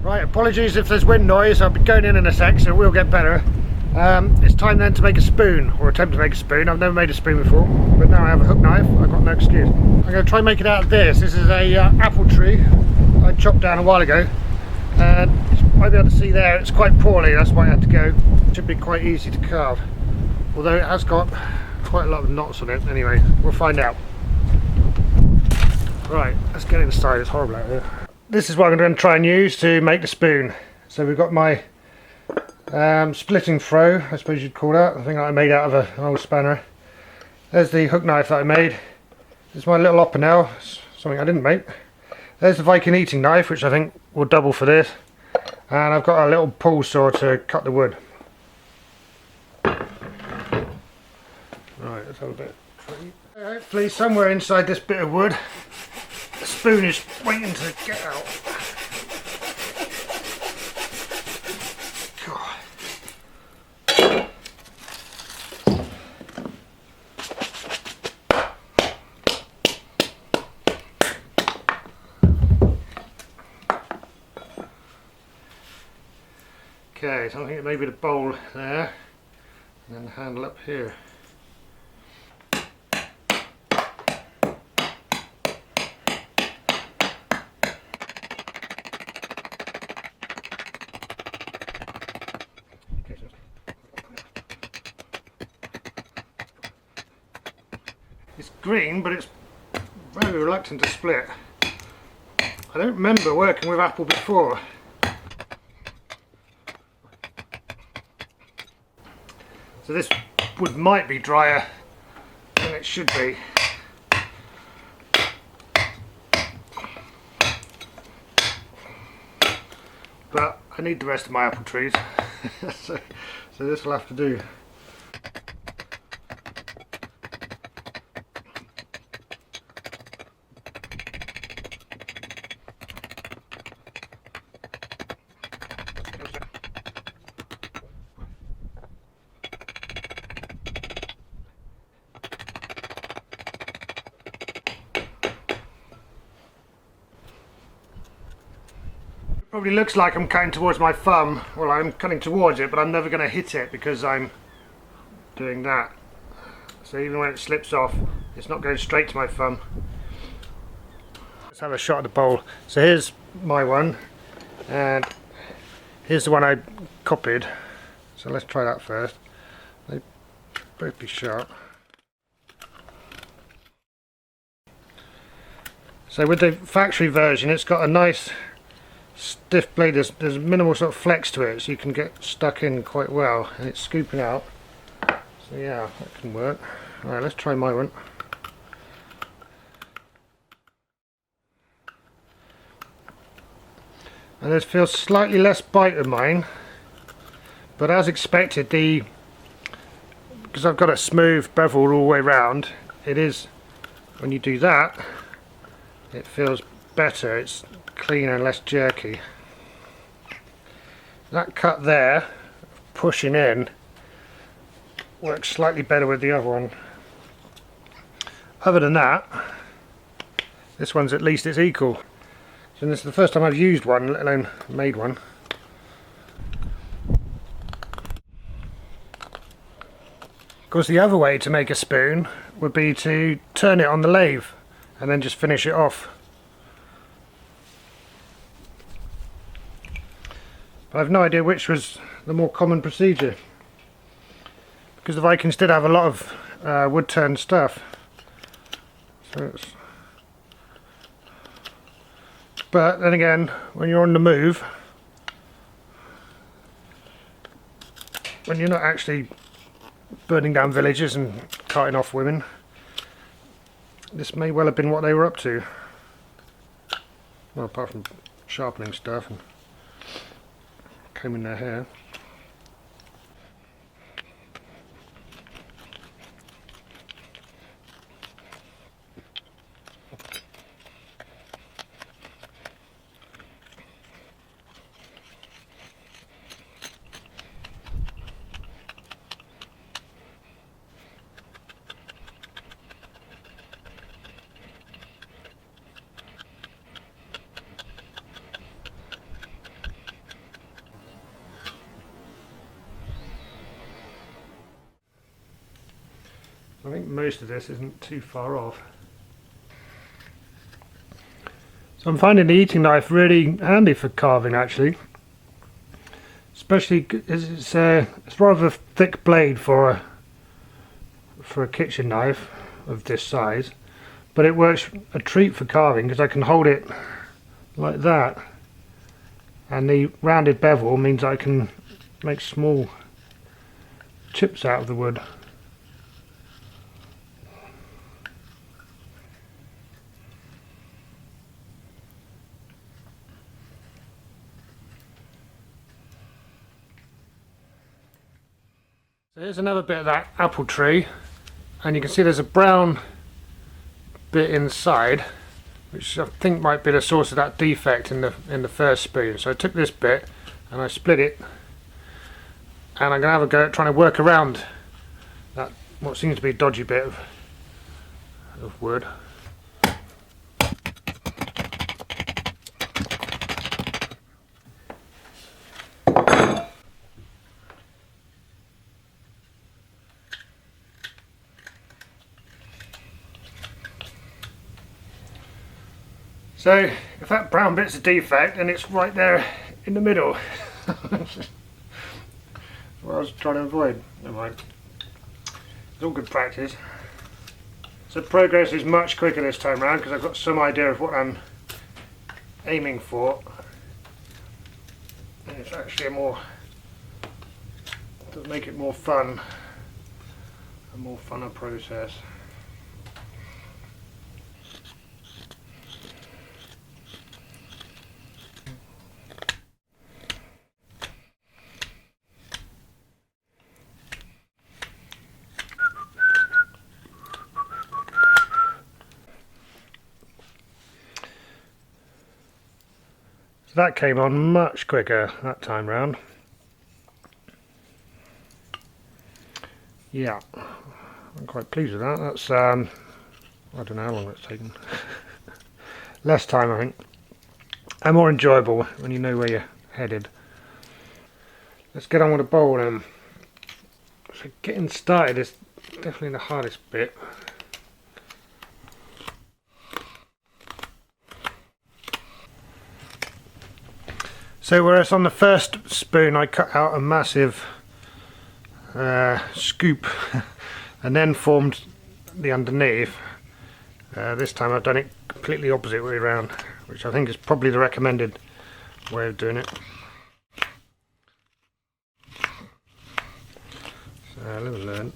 Right, apologies if there's wind noise, I'll be going in a sec, so it will get better. It's time then to make a spoon, or attempt to make a spoon. I've never made a spoon before, but now I have a hook knife, I've got no excuse. I'm going to try and make it out of this. This is a apple tree I chopped down a while ago, and you might be able to see there, it's quite poorly, that's why I had to go. It should be quite easy to carve, although it has got quite a lot of knots on it. Anyway, we'll find out. Right, let's get inside, it's horrible out here. This is what I'm going to try and use to make the spoon. So we've got my splitting throw, I suppose you'd call that, the thing that I made out of an old spanner. There's the hook knife that I made. This is my little opinel, something I didn't make. There's the Viking eating knife, which I think will double for this. And I've got a little pull saw to cut the wood. Right, let's have a bit. Hopefully somewhere inside this bit of wood, the spoon is waiting to get out. God. Okay, so I think it may be the bowl there, and then the handle up here. It's green, but it's very reluctant to split. I don't remember working with apple before. So this wood might be drier than it should be. But I need the rest of my apple trees, so this will have to do. Probably looks like I'm cutting towards my thumb. Well, I'm cutting towards it, but I'm never going to hit it because I'm doing that. So even when it slips off, it's not going straight to my thumb. Let's have a shot at the bowl. So here's my one, and here's the one I copied. So let's try that first. They both be sharp. So with the factory version, it's got a nice stiff blade. There's minimal sort of flex to it, so you can get stuck in quite well, and it's scooping out. So yeah, that can work. Alright, let's try my one. And this feels slightly less bite than mine, but as expected, because I've got a smooth bevel all the way round, it is, when you do that, it feels better. It's cleaner and less jerky. That cut there, pushing in, works slightly better with the other one. Other than that, this one's at least it's equal. So this is the first time I've used one, let alone made one. Of course, the other way to make a spoon would be to turn it on the lathe and then just finish it off. I have no idea which was the more common procedure, because the Vikings did have a lot of wood turn stuff. So but then again, when you're on the move, when you're not actually burning down villages and carting off women, this may well have been what they were up to. Well, apart from sharpening stuff and combing their hair. I think most of this isn't too far off. So I'm finding the eating knife really handy for carving actually. Especially it's rather a thick blade for a kitchen knife of this size. But it works a treat for carving because I can hold it like that. And the rounded bevel means I can make small chips out of the wood. So here's another bit of that apple tree, and you can see there's a brown bit inside, which I think might be the source of that defect in the first spoon. So I took this bit and I split it, and I'm going to have a go at trying to work around that what seems to be a dodgy bit of wood. So if that brown bit's a defect, and it's right there in the middle. That's what I was trying to avoid. Never mind. It's all good practice. So progress is much quicker this time around because I've got some idea of what I'm aiming for. And it's actually it does make it more fun, a more funner process. That came on much quicker that time round. Yeah, I'm quite pleased with that. That's I don't know how long that's taken. Less time, I think, and more enjoyable when you know where you're headed. Let's get on with the bowl then. So getting started is definitely the hardest bit. So whereas on the first spoon I cut out a massive scoop and then formed the underneath, this time I've done it completely opposite way around, which I think is probably the recommended way of doing it. So a little learn.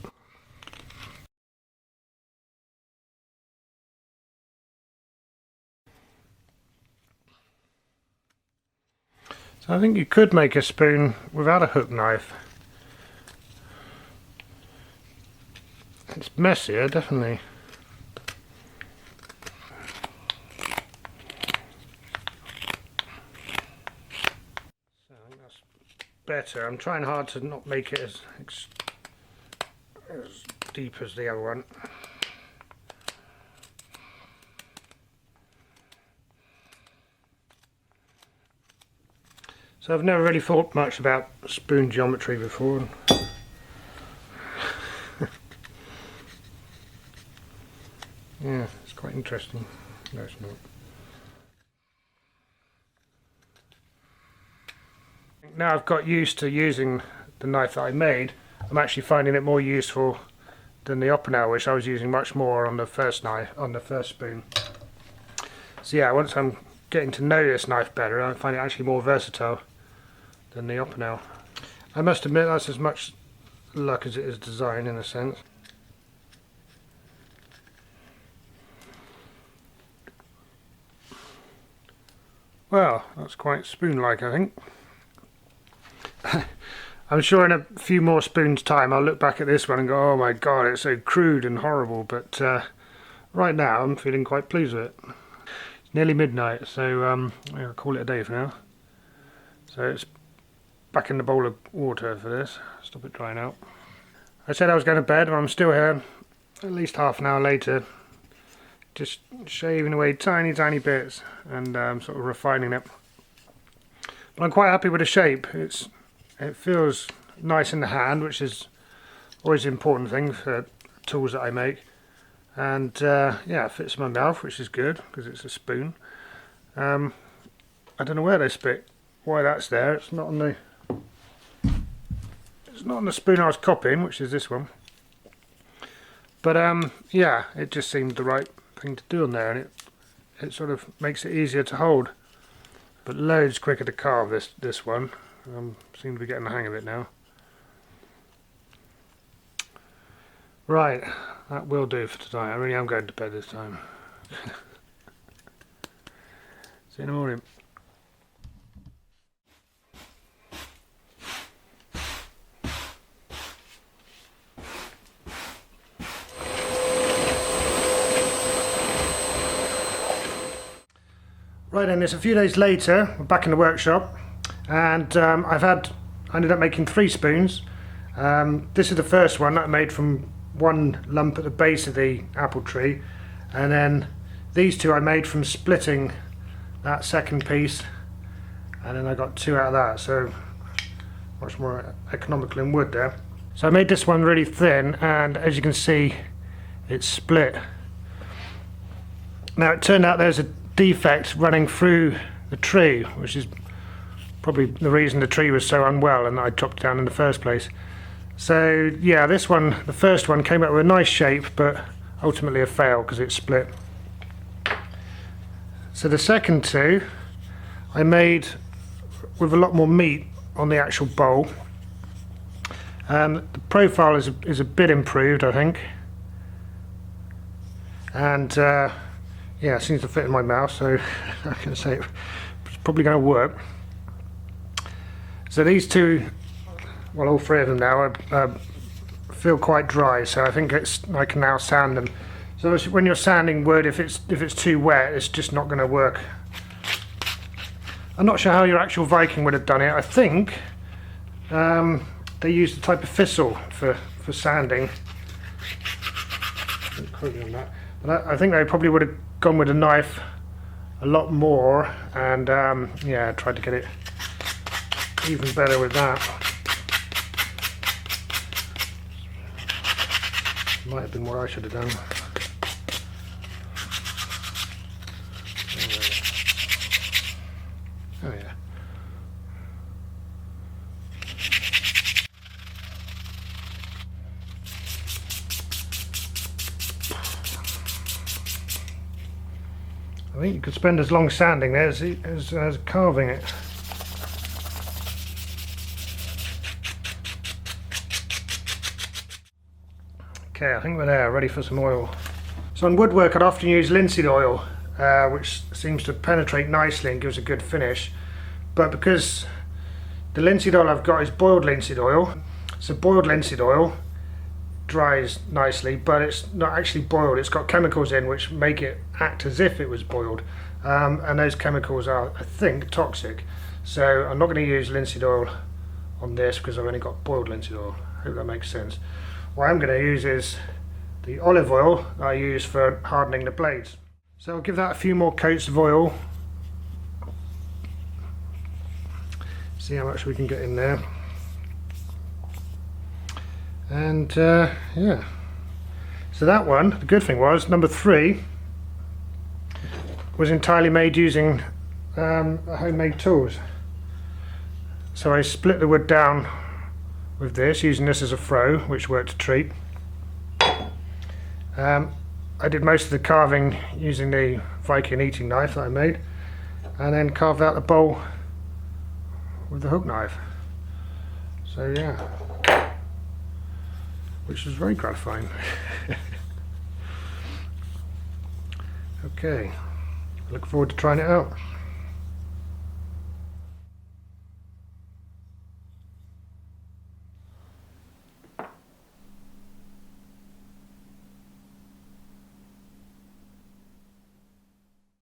So I think you could make a spoon without a hook knife. It's messier, definitely. So I think that's better. I'm trying hard to not make it as deep as the other one. So I've never really thought much about spoon geometry before. Yeah, it's quite interesting. No, it's not. Now I've got used to using the knife that I made, I'm actually finding it more useful than the Opinel, which I was using much more on the first knife, on the first spoon. So yeah, once I'm getting to know this knife better, I find it actually more versatile than the Opinel. I must admit that's as much luck as it is design in a sense. Well, that's quite spoon-like, I think. I'm sure in a few more spoons time I'll look back at this one and go, oh my god, it's so crude and horrible, but right now I'm feeling quite pleased with it. It's nearly midnight, so I'll call it a day for now. So it's back in the bowl of water for this, stop it drying out. I said I was going to bed, but I'm still here at least half an hour later, just shaving away tiny bits and sort of refining it. But I'm quite happy with the shape. It feels nice in the hand, which is always the important thing for tools that I make, and yeah, it fits my mouth, which is good because it's a spoon. I don't know where they split, why that's there. It's not on the spoon I was copying, which is this one. But yeah, it just seemed the right thing to do on there, and it sort of makes it easier to hold, but loads quicker to carve this one. Seem to be getting the hang of it now. Right, that will do for tonight. I really am going to bed this time. See you in the morning. Right then, it's a few days later, we're back in the workshop, and I ended up making 3 spoons. This is the first one that I made from one lump at the base of the apple tree, and then these 2 I made from splitting that second piece, and then I got 2 out of that, so much more economical in wood there. So I made this one really thin, and as you can see, it's split. Now it turned out there's a defect running through the tree, which is probably the reason the tree was so unwell and I chopped it down in the first place. So yeah, this one, the first one, came out with a nice shape, but ultimately a fail because it's split. So the second 2 I made with a lot more meat on the actual bowl. The profile is a bit improved, I think, and yeah, it seems to fit in my mouth, so I can say it's probably going to work. So these 2, well, all 3 of them now feel quite dry, so I think I can now sand them. So when you're sanding wood, if it's too wet, it's just not going to work. I'm not sure how your actual Viking would have done it. I think they used a type of thistle for sanding. Don't quote me on that. But I think they probably would have gone with a knife a lot more, and yeah, tried to get it even better with that. Might have been what I should have done. Oh yeah. I think you could spend as long sanding there as carving it. Okay, I think we're there, ready for some oil. So on woodwork I'd often use linseed oil, which seems to penetrate nicely and gives a good finish. But because the linseed oil I've got is boiled linseed oil, so boiled linseed oil dries nicely, but it's not actually boiled. It's got chemicals in which make it act as if it was boiled, and those chemicals are, I think, toxic. So I'm not going to use linseed oil on this because I've only got boiled linseed oil. I hope that makes sense. What I'm going to use is the olive oil that I use for hardening the blades. So I'll give that a few more coats of oil. See how much we can get in there. And yeah, so that one, the good thing was, number 3 was entirely made using homemade tools. So I split the wood down with this, using this as a froe, which worked a treat. I did most of the carving using the Viking eating knife that I made, and then carved out the bowl with the hook knife. So yeah, which was very gratifying. Okay, I look forward to trying it out.